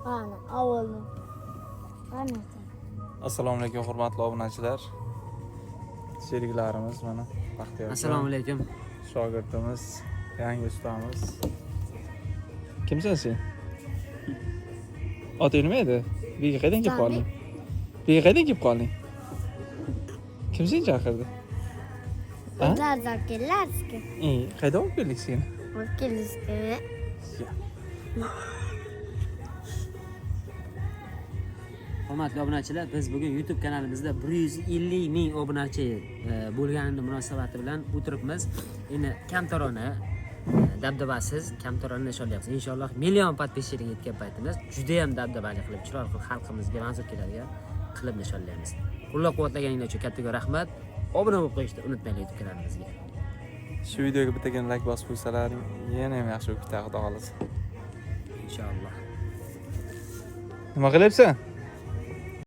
Ana, avvaldan. Ana. Assalomu alaykum hurmatli obunachilar. Sheriklarimiz mana Baxtiyor. Assalomu alaykum. Shogirdimiz, yangi ustamiz. Kimsan sen? Oting nima edi? Biga qayerdan kelib qolding? Biga qayerdan kelib qolding? Kim seni chaqirdi? O'zlaridan keldilar-ku. Qayda olib keldik seni? Olib keldingizku. Hurmatli obunachilar, biz bugun YouTube kanalimizda 150 ming obunachi bo'lganini munosabati bilan o'tiribmiz. Endi kamtarona dabdabasiz kamtarona nishonlayapmiz. Inshaalloh million podpischiga yetgan paytimiz juda ham dabdabali qilib, chiroyli qilib xalqimizga manzur keladigan qilib nishonlaymiz. Qo'llab-quvvatlaganingiz uchun kattaga rahmat. Obuna bo'lib qo'yishni unutmanglar YouTube kanalimizga. Shu videoga bittagan like bosib qo'ysalaring, yana ham yaxshi bo'lib ketadi, xudo xolasa. Inshaalloh. Nima qilyapsan?